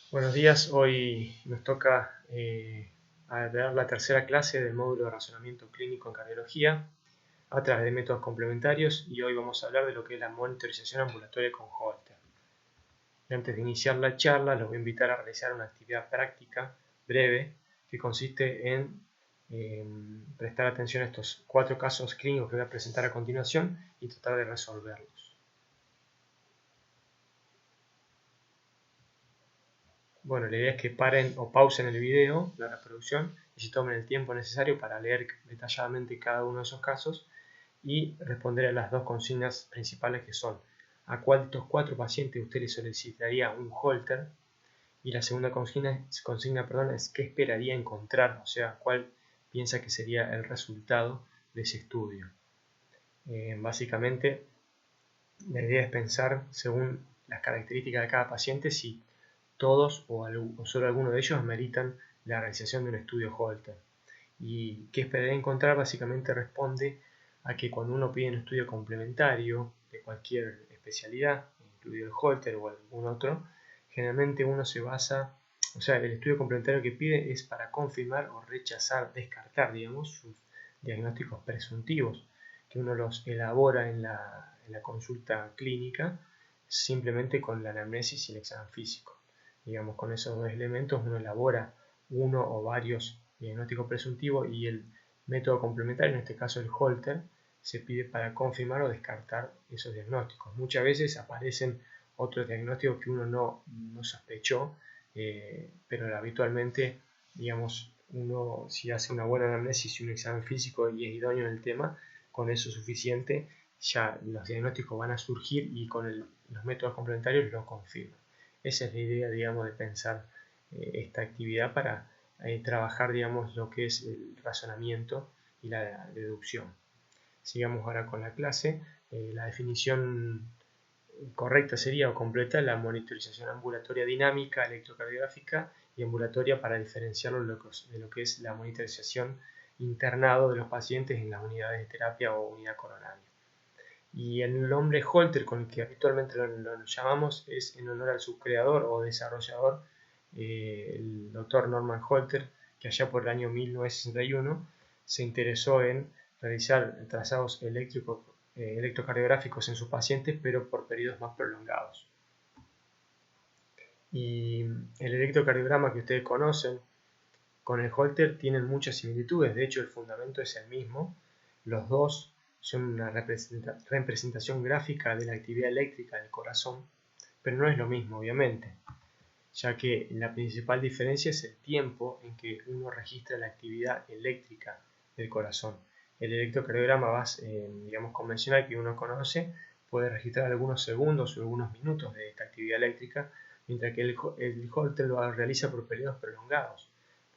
Buenos días, hoy nos toca ver la tercera clase del módulo de razonamiento clínico en cardiología a través de métodos complementarios y hoy vamos a hablar de lo que es la monitorización ambulatoria con Holter. Y antes de iniciar la charla, los voy a invitar a realizar una actividad práctica breve que consiste en prestar atención a estos 4 casos clínicos que voy a presentar a continuación y tratar de resolverlos. Bueno, la idea es que paren o pausen el video, la reproducción, y se tomen el tiempo necesario para leer detalladamente cada uno de esos casos y responder a las 2 consignas principales que son a cuál de estos 4 pacientes usted le solicitaría un Holter, y la segunda consigna es qué esperaría encontrar, o sea, cuál piensa que sería el resultado de ese estudio. Básicamente, la idea es pensar según las características de cada paciente si todos o solo alguno de ellos meritan la realización de un estudio Holter. Y qué esperaría encontrar básicamente responde a que cuando uno pide un estudio complementario de cualquier especialidad, incluido el Holter o algún otro, generalmente uno se basa, o sea, el estudio complementario que pide es para confirmar o rechazar, descartar, digamos, sus diagnósticos presuntivos, que uno los elabora en la consulta clínica simplemente con la anamnesis y el examen físico. Digamos, con esos 2 elementos uno elabora uno o varios diagnósticos presuntivos y el método complementario, en este caso el Holter, se pide para confirmar o descartar esos diagnósticos. Muchas veces aparecen otros diagnósticos que uno no sospechó, pero habitualmente, digamos, uno si hace una buena anamnesis y un examen físico y es idóneo en el tema, con eso es suficiente, ya los diagnósticos van a surgir y con los métodos complementarios lo confirman. Esa es la idea, digamos, de pensar esta actividad para trabajar, digamos, lo que es el razonamiento y la deducción. Sigamos ahora con la clase. La definición correcta sería o completa la monitorización ambulatoria dinámica, electrocardiográfica y ambulatoria para diferenciarlo de lo que es la monitorización internado de los pacientes en las unidades de terapia o unidad coronaria. Y el nombre Holter, con el que habitualmente lo llamamos, es en honor al subcreador o desarrollador, el doctor Norman Holter, que allá por el año 1961 se interesó en realizar trazados electrocardiográficos en sus pacientes, pero por periodos más prolongados. Y el electrocardiograma que ustedes conocen con el Holter tienen muchas similitudes, de hecho el fundamento es el mismo. Los dos son una representación gráfica de la actividad eléctrica del corazón, pero no es lo mismo, obviamente, ya que la principal diferencia es el tiempo en que uno registra la actividad eléctrica del corazón. El electrocardiograma digamos, convencional que uno conoce puede registrar algunos segundos o algunos minutos de esta actividad eléctrica, mientras que el Holter lo realiza por periodos prolongados,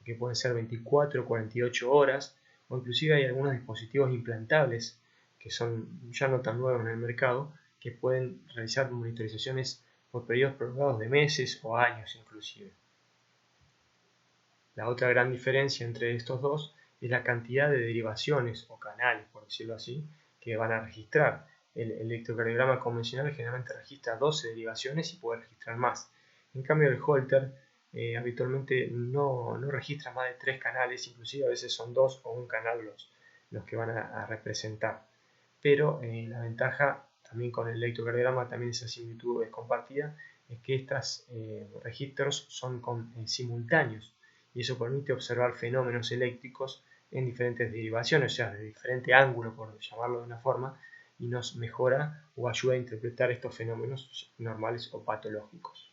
que pueden ser 24 o 48 horas, o inclusive hay algunos dispositivos implantables que son ya no tan nuevos en el mercado, que pueden realizar monitorizaciones por periodos prolongados de meses o años inclusive. La otra gran diferencia entre estos dos es la cantidad de derivaciones o canales, por decirlo así, que van a registrar. El electrocardiograma convencional generalmente registra 12 derivaciones y puede registrar más. En cambio el Holter habitualmente no registra más de 3 canales, inclusive a veces son 2 o un canal los que van a representar. Pero la ventaja también con el electrocardiograma, también esa similitud es compartida, es que estos registros son simultáneos y eso permite observar fenómenos eléctricos en diferentes derivaciones, o sea, de diferente ángulo, por llamarlo de una forma, y nos mejora o ayuda a interpretar estos fenómenos normales o patológicos.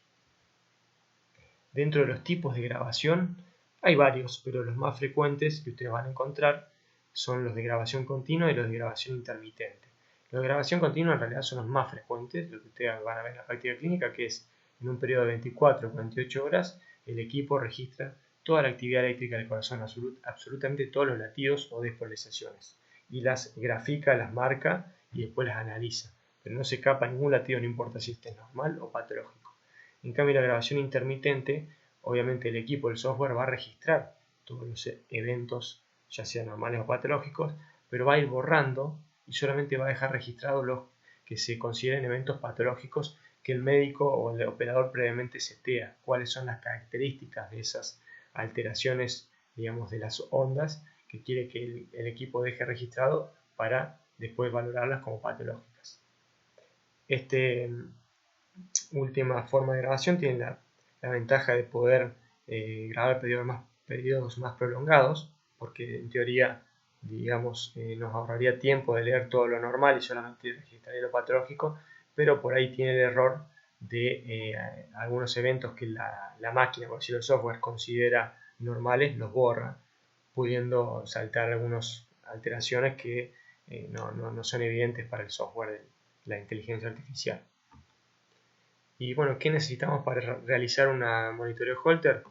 Dentro de los tipos de grabación hay varios, pero los más frecuentes que ustedes van a encontrar son los de grabación continua y los de grabación intermitente. Los de grabación continua en realidad son los más frecuentes, lo que ustedes van a ver en la práctica clínica, que es en un periodo de 24 o 48 horas el equipo registra toda la actividad eléctrica del corazón, absolutamente todos los latidos o despolarizaciones, y las grafica, las marca y después las analiza, pero no se escapa ningún latido, no importa si este es normal o patológico. En cambio, la grabación intermitente, obviamente el equipo, el software va a registrar todos los eventos, ya sean normales o patológicos, pero va a ir borrando y solamente va a dejar registrados los que se consideren eventos patológicos que el médico o el operador previamente setea cuáles son las características de esas alteraciones, digamos, de las ondas que quiere que el equipo deje registrado para después valorarlas como patológicas. Esta última forma de grabación tiene la ventaja de poder grabar periodos más prolongados, porque en teoría, digamos, nos ahorraría tiempo de leer todo lo normal y solamente registraría lo patológico, pero por ahí tiene el error de algunos eventos que la máquina, por decirlo, el software considera normales, los borra, pudiendo saltar algunas alteraciones que no son evidentes para el software de la inteligencia artificial. Y bueno, ¿qué necesitamos para realizar una monitoreo Holter?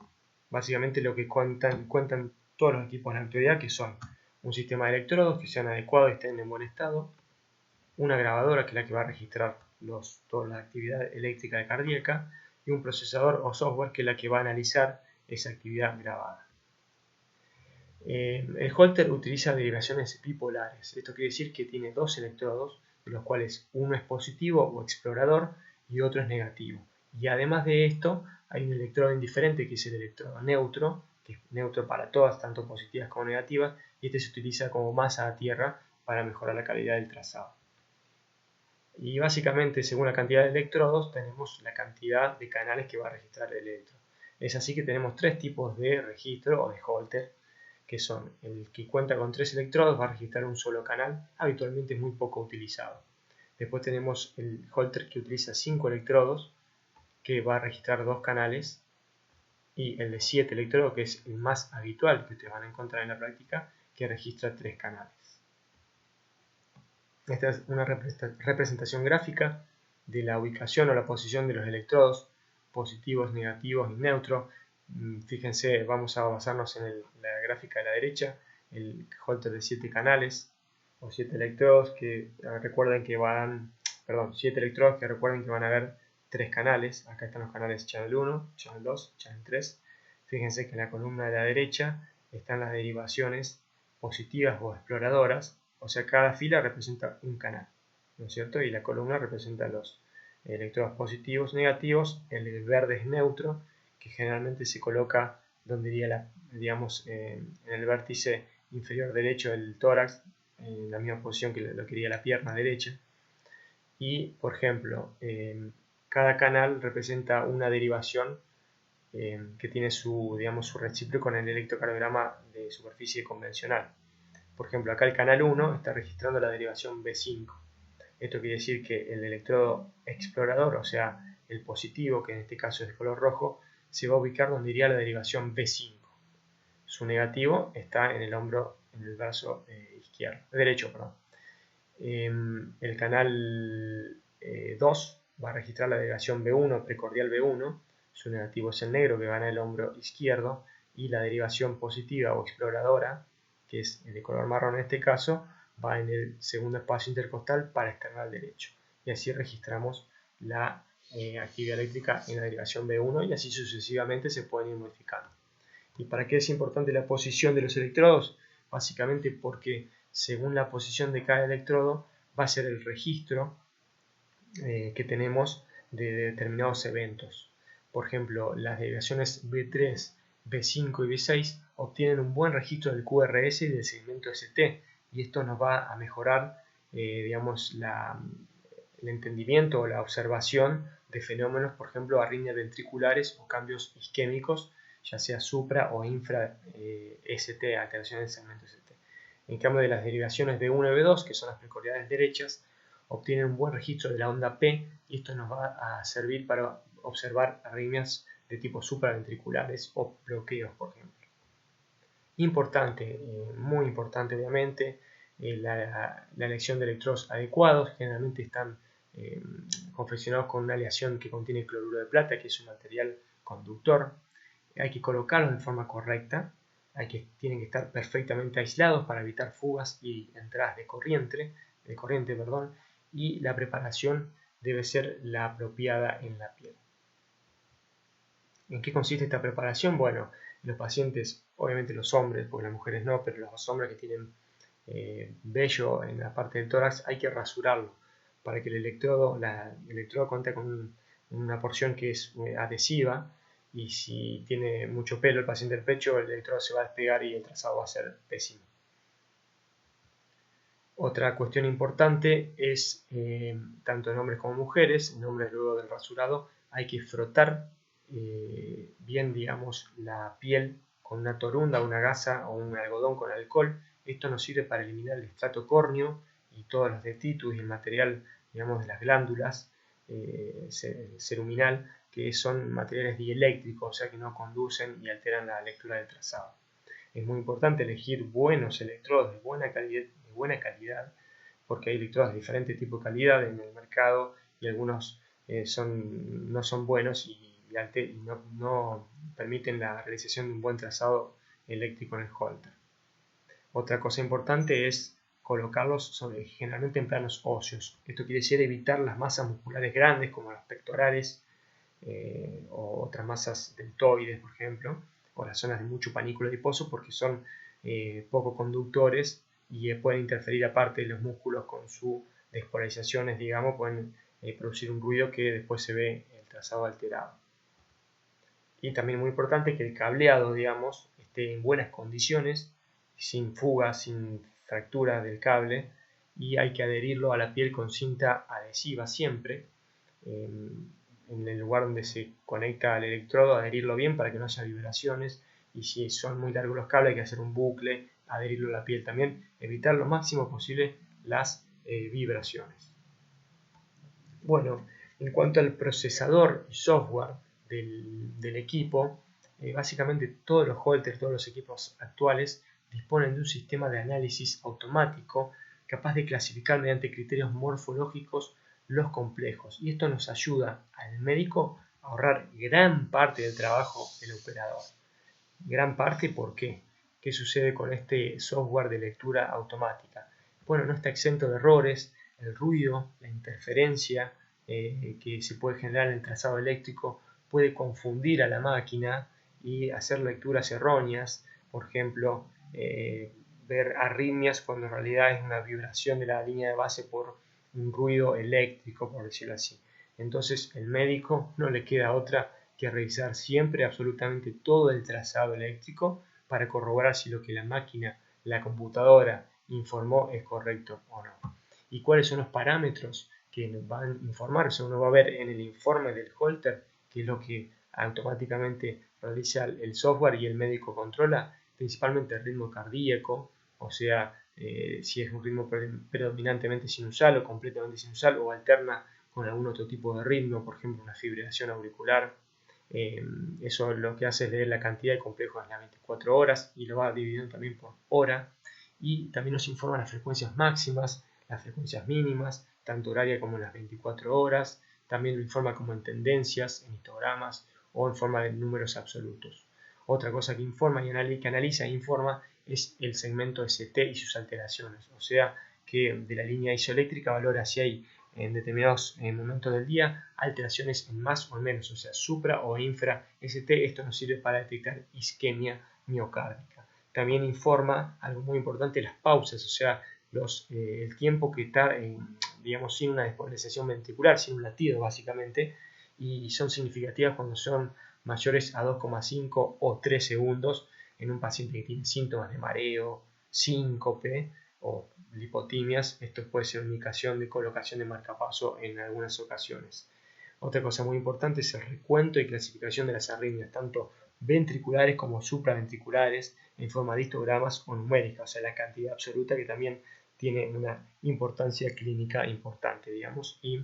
Básicamente lo que cuentan todos los equipos en la actualidad, que son un sistema de electrodos que sean adecuados y estén en buen estado, una grabadora que es la que va a registrar toda la actividad eléctrica de cardíaca, y un procesador o software que es la que va a analizar esa actividad grabada. El Holter utiliza derivaciones bipolares. Esto quiere decir que tiene dos electrodos, de los cuales uno es positivo o explorador y otro es negativo. Y además de esto, hay un electrodo indiferente que es el electrodo neutro, que es neutro para todas, tanto positivas como negativas, y este se utiliza como masa a tierra para mejorar la calidad del trazado. Y básicamente, según la cantidad de electrodos, tenemos la cantidad de canales que va a registrar el electrodo. Es así que tenemos tres tipos de registro o de Holter, que son el que cuenta con 3 electrodos, va a registrar un solo canal, habitualmente es muy poco utilizado. Después tenemos el Holter que utiliza 5 electrodos, que va a registrar 2 canales, y el de 7 electrodos, que es el más habitual que ustedes van a encontrar en la práctica, que registra 3 canales. Esta es una representación gráfica de la ubicación o la posición de los electrodos positivos, negativos y neutros. Fíjense, vamos a basarnos en la gráfica de la derecha, el Holter de 7 canales o 7 electrodos que recuerden que van, 7 electrodos que recuerden que van a haber 3 canales. Acá están los canales channel 1, channel 2, channel 3. Fíjense que en la columna de la derecha están las derivaciones positivas o exploradoras, o sea, cada fila representa un canal, ¿no es cierto? Y la columna representa los electrodos positivos, negativos. El verde es neutro, que generalmente se coloca donde iría, digamos, en el vértice inferior derecho del tórax, en la misma posición que lo quería la pierna derecha. Y, por ejemplo, cada canal representa una derivación que tiene su recíproco en el electrocardiograma de superficie convencional. Por ejemplo, acá el canal 1 está registrando la derivación B5. Esto quiere decir que el electrodo explorador, o sea, el positivo, que en este caso es de color rojo, se va a ubicar donde iría la derivación B5. Su negativo está en el hombro, en el brazo derecho. El canal 2 va a registrar la derivación B1, precordial B1. Su negativo es el negro, que va en el hombro izquierdo, y la derivación positiva o exploradora, que es de color marrón en este caso, va en el segundo espacio intercostal parasternal derecho. Y así registramos la actividad eléctrica en la derivación B1 y así sucesivamente se pueden ir modificando. ¿Y para qué es importante la posición de los electrodos? Básicamente porque según la posición de cada electrodo va a ser el registro que tenemos de determinados eventos. Por ejemplo, las derivaciones B3, B5 y B6 obtienen un buen registro del QRS y del segmento ST, y esto nos va a mejorar digamos, el entendimiento o la observación de fenómenos, por ejemplo, arritmias ventriculares o cambios isquémicos, ya sea supra o infra ST, alteración del segmento ST. En cambio de las derivaciones B1 y B2, que son las precordiales derechas, obtienen un buen registro de la onda P, y esto nos va a servir para observar arritmias de tipo supraventriculares o bloqueos, por ejemplo. Importante, muy importante obviamente, la elección de electrodos adecuados. Generalmente están confeccionados con una aleación que contiene cloruro de plata, que es un material conductor. Hay que colocarlos de forma correcta, tienen que estar perfectamente aislados para evitar fugas y entradas de corriente, y la preparación debe ser la apropiada en la piel. ¿En qué consiste esta preparación? Bueno, los pacientes, obviamente los hombres, porque las mujeres no, pero los hombres que tienen vello en la parte del tórax, hay que rasurarlo para que el electrodo cuente con una porción que es adhesiva, y si tiene mucho pelo el paciente del pecho, el electrodo se va a despegar y el trazado va a ser pésimo. Otra cuestión importante es, tanto en hombres como mujeres, en hombres luego del rasurado, hay que frotar bien, digamos, la piel con una torunda, una gasa o un algodón con alcohol. Esto nos sirve para eliminar el estrato córneo y todos los detritus y el material, digamos, de las glándulas ceruminal, que son materiales dieléctricos, o sea que no conducen y alteran la lectura del trazado. Es muy importante elegir buenos electrodos de buena calidad, porque hay electrodos de diferente tipo de calidad en el mercado y algunos no son buenos y no permiten la realización de un buen trazado eléctrico en el holter. Otra cosa importante es colocarlos generalmente en planos óseos. Esto quiere decir evitar las masas musculares grandes como los pectorales o otras masas deltoides, por ejemplo, o las zonas de mucho panículo adiposo, porque son poco conductores y pueden interferir, aparte de los músculos con sus despolarizaciones, digamos, pueden producir un ruido que después se ve el trazado alterado. Y también muy importante que el cableado, digamos, esté en buenas condiciones, sin fugas, sin fracturas del cable, y hay que adherirlo a la piel con cinta adhesiva siempre, en el lugar donde se conecta al electrodo, adherirlo bien para que no haya vibraciones, y si son muy largos los cables hay que hacer un bucle, adherirlo a la piel también, evitar lo máximo posible las vibraciones. Bueno, en cuanto al procesador y software del equipo, básicamente todos los holters, todos los equipos actuales disponen de un sistema de análisis automático capaz de clasificar mediante criterios morfológicos los complejos, y esto nos ayuda al médico a ahorrar gran parte del trabajo del operador. Gran parte, ¿por qué? ¿Qué sucede con este software de lectura automática? Bueno, no está exento de errores, el ruido, la interferencia que se puede generar en el trazado eléctrico puede confundir a la máquina y hacer lecturas erróneas, por ejemplo, ver arritmias cuando en realidad es una vibración de la línea de base por un ruido eléctrico, por decirlo así. Entonces el médico no le queda otra que revisar siempre absolutamente todo el trazado eléctrico para corroborar si lo que la máquina, la computadora informó es correcto o no. ¿Y cuáles son los parámetros que nos van a informar? Eso uno va a ver en el informe del holter, que es lo que automáticamente realiza el software y el médico controla, principalmente el ritmo cardíaco, o sea, si es un ritmo predominantemente sinusal o completamente sinusal, o alterna con algún otro tipo de ritmo, por ejemplo una fibrilación auricular. Eso lo que hace es leer la cantidad de complejos en las 24 horas y lo va dividiendo también por hora, y también nos informa las frecuencias máximas, las frecuencias mínimas, tanto horaria como en las 24 horas, también lo informa como en tendencias, en histogramas o en forma de números absolutos. Otra cosa que informa y que analiza e informa es el segmento ST y sus alteraciones, o sea que de la línea isoeléctrica valora si hay en determinados momentos del día alteraciones en más o en menos, o sea supra o infra ST. Esto nos sirve para detectar isquemia miocárdica. También informa algo muy importante, las pausas, o sea el tiempo que está digamos sin una despolarización ventricular, sin un latido básicamente, y son significativas cuando son mayores a 2,5 o 3 segundos en un paciente que tiene síntomas de mareo, síncope o lipotimias. Esto puede ser una indicación de colocación de marcapaso en algunas ocasiones. Otra cosa muy importante es el recuento y clasificación de las arritmias, tanto ventriculares como supraventriculares, en forma de histogramas o numéricas, o sea, la cantidad absoluta, que también tiene una importancia clínica importante, digamos, y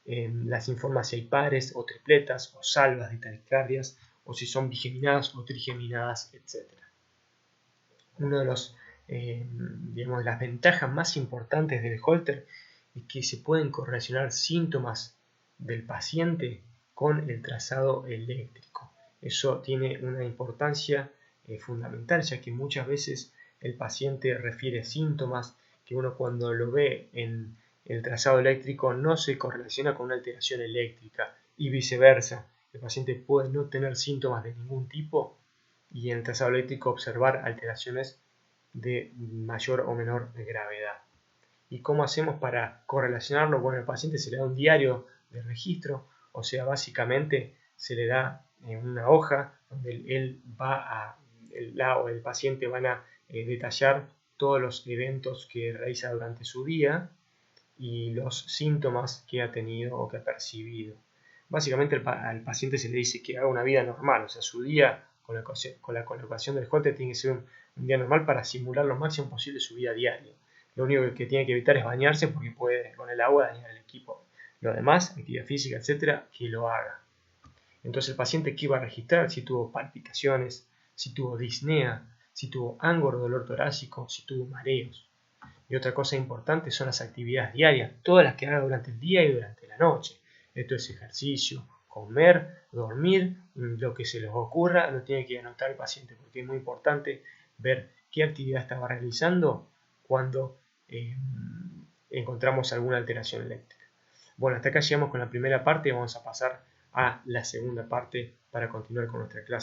las informa si hay pares o tripletas o salvas de taquicardias, o si son bigeminadas o trigeminadas, etc. Uno de los digamos, las ventajas más importantes del holter es que se pueden correlacionar síntomas del paciente con el trazado eléctrico. Eso tiene una importancia fundamental, ya que muchas veces el paciente refiere síntomas que uno cuando lo ve en el trazado eléctrico no se correlaciona con una alteración eléctrica, y viceversa. El paciente puede no tener síntomas de ningún tipo y en el trazado eléctrico observar alteraciones de mayor o menor gravedad. ¿Y cómo hacemos para correlacionarlo? Bueno, al paciente se le da un diario de registro, O sea, básicamente se le da una hoja donde el paciente van a detallar todos los eventos que realiza durante su día y los síntomas que ha tenido o que ha percibido. Básicamente al paciente se le dice que haga una vida normal, o sea, su día con la colocación del holter tiene que ser un día normal para simular lo máximo posible su vida diaria. Lo único que tiene que evitar es bañarse porque puede con el agua dañar el equipo. Lo demás, actividad física, etcétera, que lo haga. Entonces el paciente que iba a registrar si tuvo palpitaciones, si tuvo disnea, si tuvo ángulo, dolor torácico, si tuvo mareos. Y otra cosa importante son las actividades diarias, todas las que haga durante el día y durante la noche. Esto es ejercicio, comer, dormir, lo que se les ocurra lo tiene que anotar el paciente porque es muy importante ver qué actividad estaba realizando cuando encontramos alguna alteración eléctrica. Bueno, hasta acá llegamos con la primera parte y vamos a pasar a la segunda parte para continuar con nuestra clase.